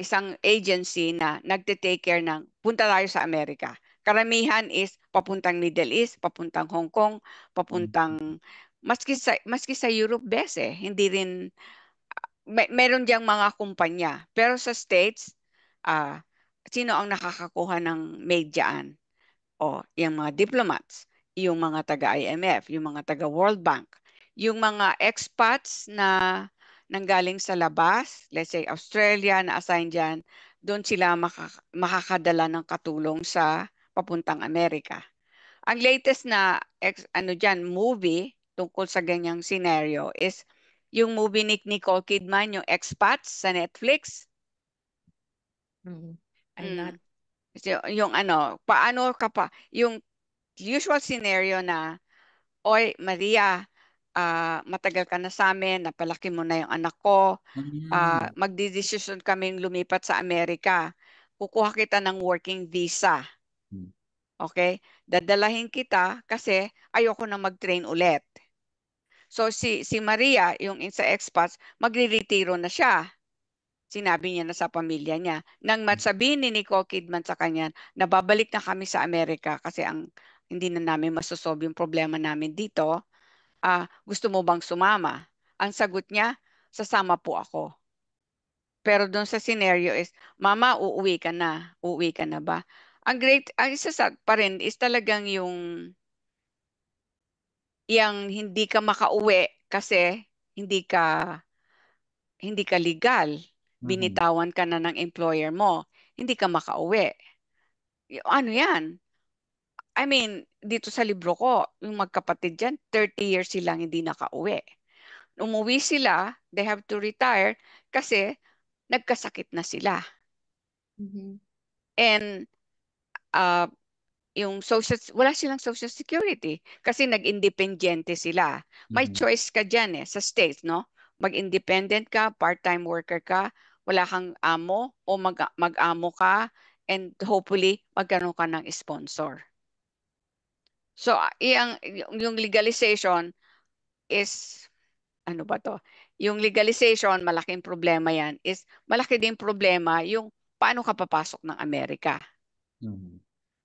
M: isang agency na nagte-take care ng punta tayo sa Amerika. Karamihan is papuntang Middle East, papuntang Hong Kong, papuntang maski sa Europe best hindi rin meron diyang mga kumpanya. Pero sa States, sino ang nakakakuha ng maid dyan? O, yung mga diplomats, yung mga taga-IMF, yung mga taga-World Bank, yung mga expats na nanggaling sa labas, let's say Australia na assign dyan, doon sila makakadala ng katulong sa papuntang Amerika. Ang latest na movie tungkol sa ganyang scenario is yung movie ni Nicole Kidman, yung Expats sa Netflix.
H: I'm not.
M: Yung paano ka pa, yung usual scenario na, oy, Maria, matagal ka na sa amin, napalaki mo na yung anak ko, magdidesisyon kaming lumipat sa Amerika. Kukuha kita ng working visa. Okay? Dadalahin kita kasi ayoko na mag-train ulit. So si Maria, yung sa expats, magre-retiro na siya. Sinabi niya na sa pamilya niya. Nang masabihin ni Nicole Kidman sa kanya na babalik na kami sa Amerika kasi hindi na namin masosolve yung problema namin dito, gusto mo bang sumama? Ang sagot niya, sasama po ako. Pero doon sa scenario is, Mama, uuwi ka na. Uuwi ka na ba? Ang isa pa rin is talagang yung hindi ka makauwi kasi hindi ka legal. Binitawan ka na ng employer mo. Hindi ka makauwi. Ano yan? I mean, dito sa libro ko, yung magkapatid dyan, 30 years silang hindi nakauwi. Umuwi sila, they have to retire kasi nagkasakit na sila. And wala silang social security kasi nag-independyente sila. May choice ka dyan sa states, no? Mag-independent ka, part-time worker ka, wala kang amo o mag-amo ka, and hopefully magkaroon ka ng sponsor. So, yung legalization is, ano ba to? Yung legalization, malaking problema yan, is malaki din problema yung paano ka papasok ng Amerika.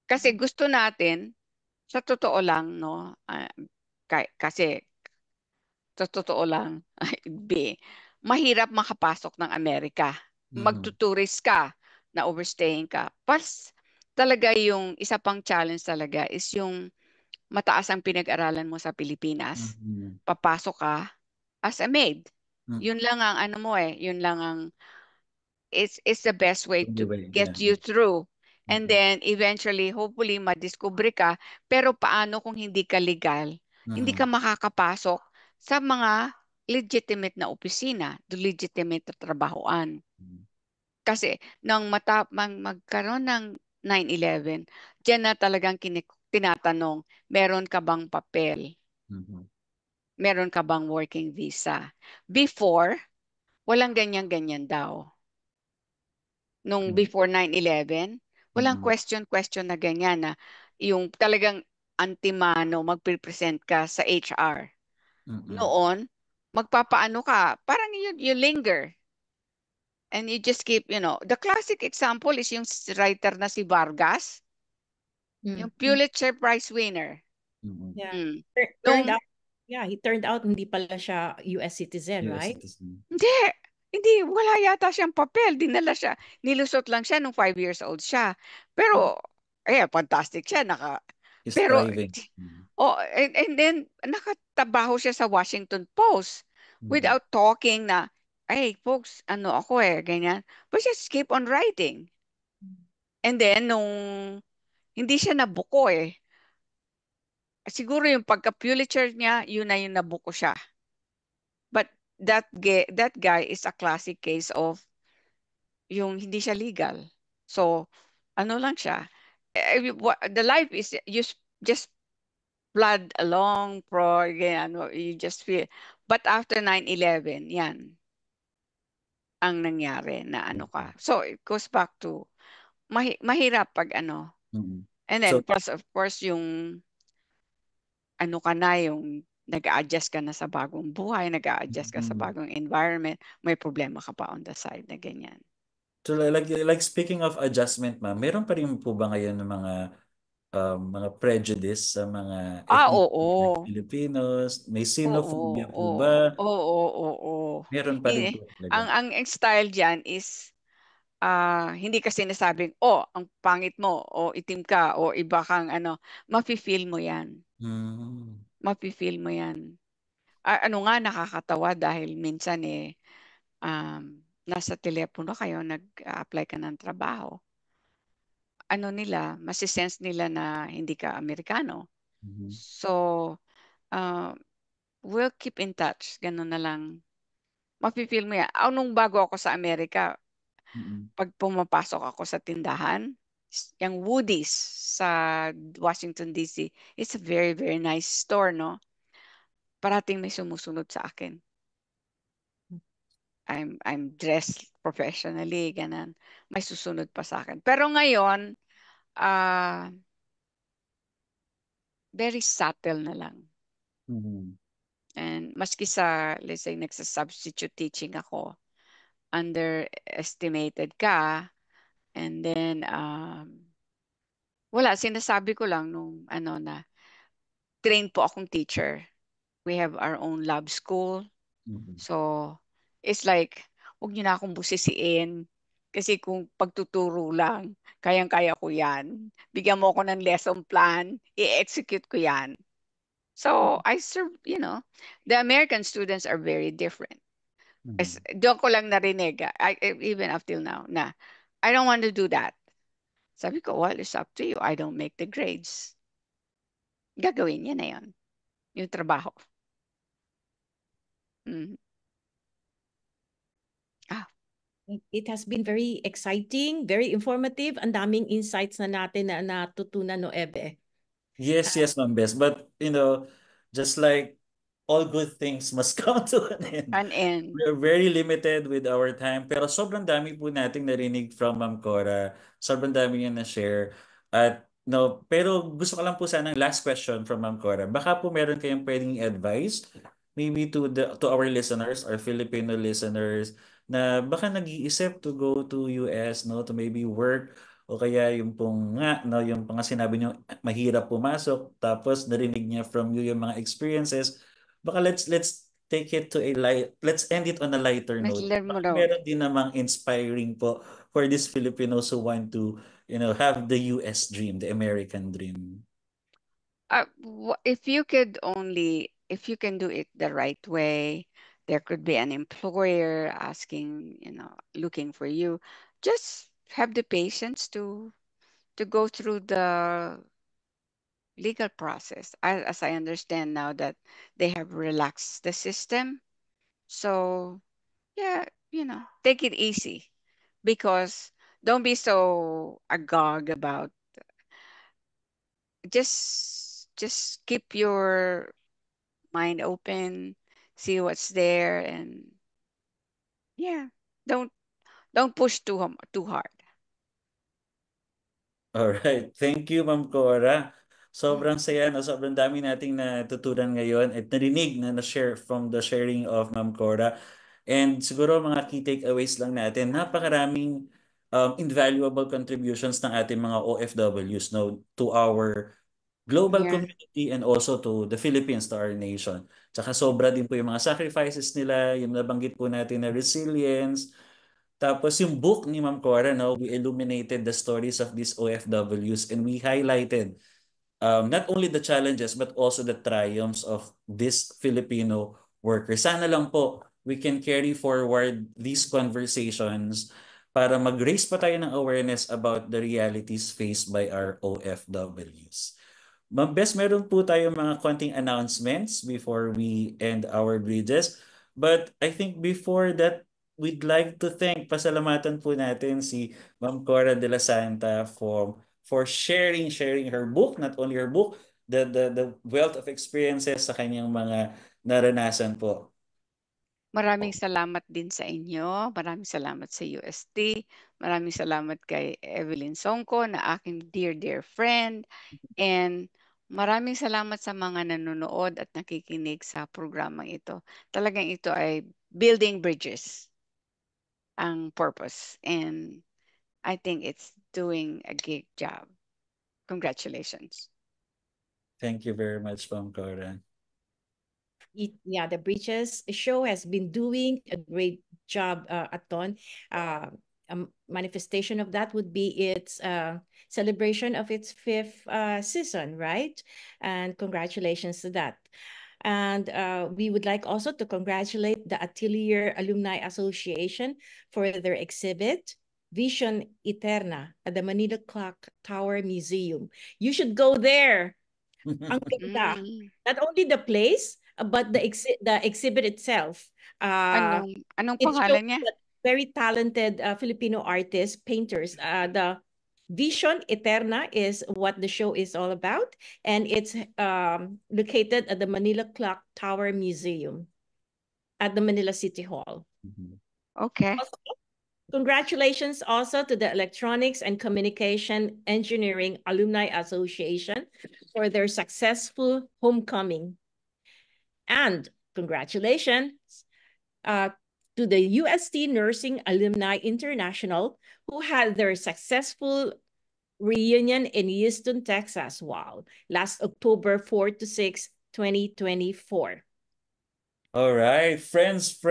M: Kasi gusto natin, sa totoo lang, no? Kasi, sa totoo lang, mahirap makapasok ng Amerika. Magtuturist ka, na overstaying ka. Pas, talaga yung isa pang challenge talaga is yung mataas ang pinag-aralan mo sa Pilipinas. Papasok ka as a maid. Yun lang ang ano mo yun lang ang it's the best way to get you through. And then eventually, hopefully, madiscover ka. Pero paano kung hindi ka legal? Hindi ka makakapasok sa mga legitimate na opisina, legitimate na trabahoan. Kasi nang magkaroon ng 9/11, diyan na talagang tinatanong, meron ka bang papel? Meron ka bang working visa? Before, walang ganyan-ganyan daw. Nung before 9/11, walang question na ganyan na yung talagang antimano magpipresent ka sa HR. Noon, magpapaano ka, parang you linger. And you just keep, the classic example is yung writer na si Vargas, yung Pulitzer Prize winner.
H: Yeah.
M: Nung,
H: he turned out hindi pala siya US citizen, right?
M: Hindi, wala yata siyang papel. Dinala siya. Nilusot lang siya nung 5 years old siya. Pero, fantastic siya.
L: He's
M: Pero,
L: thriving.
M: and then, nakatabaho siya sa Washington Post without talking na, hey, folks, ano ako ganyan. But just keep on writing. And then, nung hindi siya nabuko siguro yung pagka-Pulitzer niya, yun na yung nabuko siya. But that guy is a classic case of yung hindi siya legal. So, ano lang siya. The life is just blood along you just feel. But after 9/11, yan ang nangyari na ano ka. So, it goes back to mahirap pag ano. And then, plus of course, yung ano ka na, yung nag-a-adjust ka na sa bagong buhay, nag-a-adjust ka sa bagong environment, may problema ka pa on the side na ganyan.
L: So like speaking of adjustment, ma'am, meron pa rin po ba ngayon ng mga prejudice sa mga
M: Oo.
L: Filipinos? May xenophobia po ba?
M: Oo.
L: Meron pa rin po talaga.
M: Ang style diyan is hindi kasi nasabing, ang pangit mo, o itim ka, o iba kang ano, mafe-feel mo yan. Mafe-feel mo yan. Ano nga, nakakatawa dahil minsan nasa telepono kayo, nag-apply ka ng trabaho. Ano nila, masisense nila na hindi ka Amerikano. So, we'll keep in touch. Ganun na lang. Mafe-feel mo yan. Nung bago ako sa Amerika, pag pumapasok ako sa tindahan, yung Woody's sa Washington, D.C., it's a very, very nice store, no? Parating may sumusunod sa akin. I'm dressed professionally, ganun. May susunod pa sa akin. Pero ngayon, very subtle na lang. And maski sa, let's say, nagsa-substitute teaching ako, underestimated ka. And then, wala, sinasabi ko lang nung na train po akong teacher. We have our own lab school. So, it's like, huwag niyo na akong busisiin. Kasi kung pagtuturo lang, kayang-kaya ko yan. Bigyan mo ako ng lesson plan, i-execute ko yan. So, I serve, the American students are very different. Doon ko lang narinig, even up till now, na I don't want to do that. Sabi ko, well, it's up to you. I don't make the grades. Gagawin niya na yun. Yung trabaho. Mm.
H: It has been very exciting, very informative. Ang daming insights na natin na natutunan, no, Ebe?
L: Yes, Ma'am Bess. But, just like all good things must come to an end.
M: An end.
L: We're very limited with our time. Pero sobrang dami po nating narinig from Ma'am Cora. Sobrang dami niya na-share. At, no, pero gusto ko lang po sana last question from Ma'am Cora. Baka po meron kayong pwedeng advice maybe to our listeners, our Filipino listeners, na baka nag-iisip to go to US, no, to maybe work, o kaya yung pong nga, no, yung mga sinabi nyo, mahirap pumasok, tapos narinig niya from you yung mga experiences. Baka let's take it to let's end it on a lighter note. Baka meron din namang inspiring po for these Filipinos who want to, have the US dream, the American dream.
M: If you can do it the right way, there could be an employer asking, looking for you. Just have the patience to go through the legal process. As I understand now that they have relaxed the system. So, yeah, take it easy, because don't be so agog about. Just keep your mind open, see what's there, and yeah, don't push too hard.
L: Alright. Thank you, Ma'am Cora. Sobrang saya, no? Sobrang dami nating natutunan ngayon at narinig na na-share from the sharing of Ma'am Cora. And siguro mga key takeaways lang natin, napakaraming invaluable contributions ng ating mga OFWs, no, to our global community and also to the Philippines, to our nation. Tsaka sobra din po yung mga sacrifices nila, yung nabanggit po natin na resilience. Tapos yung book ni Ma'am Cora, no, we illuminated the stories of these OFWs and we highlighted not only the challenges but also the triumphs of these Filipino workers. Sana lang po we can carry forward these conversations para mag-raise pa tayo ng awareness about the realities faced by our OFWs. Ma'am Bess, meron po tayong mga konting announcements before we end our bridges. But I think before that, we'd like to pasalamatan po natin si Ma'am Cora de la Santa for sharing her book, not only her book, the wealth of experiences sa kanyang mga naranasan po.
M: Maraming salamat din sa inyo. Maraming salamat sa UST. Maraming salamat kay Evelyn Songko na aking dear friend. And maraming salamat sa mga nanonood at nakikinig sa programang ito. Talagang ito ay building bridges ang purpose. And I think it's doing a great job. Congratulations.
L: Thank you very much, Ma'am Cora.
H: The Bridges show has been doing a great job, Aton. A manifestation of that would be its celebration of its 5th season, right? And congratulations to that. And we would like also to congratulate the Atelier Alumni Association for their exhibit, Vision Eterna, at the Manila Clock Tower Museum. You should go there. Ang ganda. Not only the place, but the exhibit itself.
M: Anong pangalan niya?
H: Very talented Filipino artists, painters. The Vision Eterna is what the show is all about, and it's located at the Manila Clock Tower Museum at the Manila City Hall.
M: Okay.
H: Also, congratulations also to the Electronics and Communication Engineering Alumni Association for their successful homecoming. And congratulations to the UST Nursing Alumni International, who had their successful reunion in Houston, Texas. Wow. Last October 4 to 6, 2024.
L: All right, friends,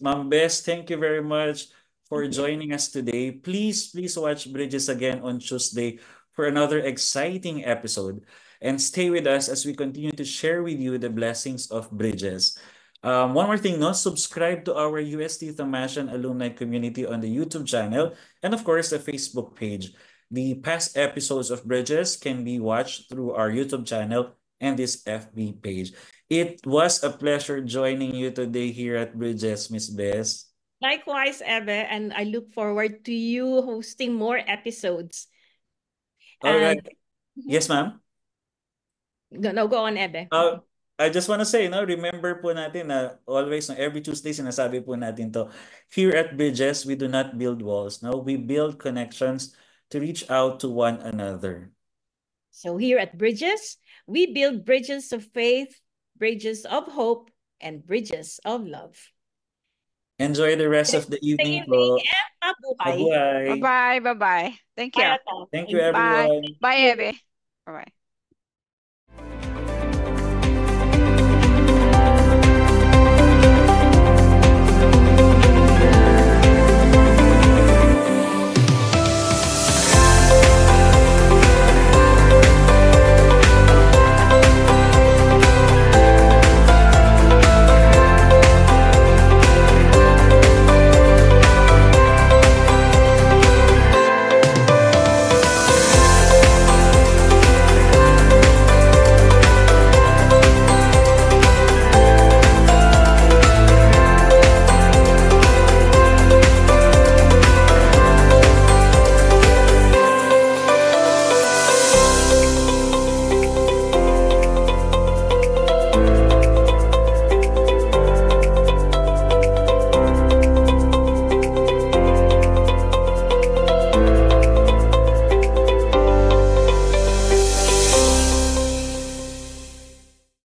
L: Ma'am Bess, thank you very much for joining us today. Please watch Bridges again on Tuesday for another exciting episode. And stay with us as we continue to share with you the blessings of Bridges. One more thing, no, subscribe to our UST Tamashan alumni community on the YouTube channel and of course the Facebook page. The past episodes of Bridges can be watched through our YouTube channel and this FB page. It was a pleasure joining you today here at Bridges, Miss Bess.
H: Likewise, Ebe, and I look forward to you hosting more episodes.
L: All right. Yes, ma'am?
H: No, go on, Ebe.
L: I just want to say, no, remember po natin na always, no, every Tuesday, sinasabi po natin to, here at Bridges, we do not build walls. No, we build connections to reach out to one another.
H: So here at Bridges, we build bridges of faith, bridges of hope, and bridges of love.
L: Enjoy the rest of the evening po.
H: Mabuhay.
M: Bye-bye. Bye-bye. Thank you.
L: Thank you, everyone.
M: Bye, Ebe. Bye-bye.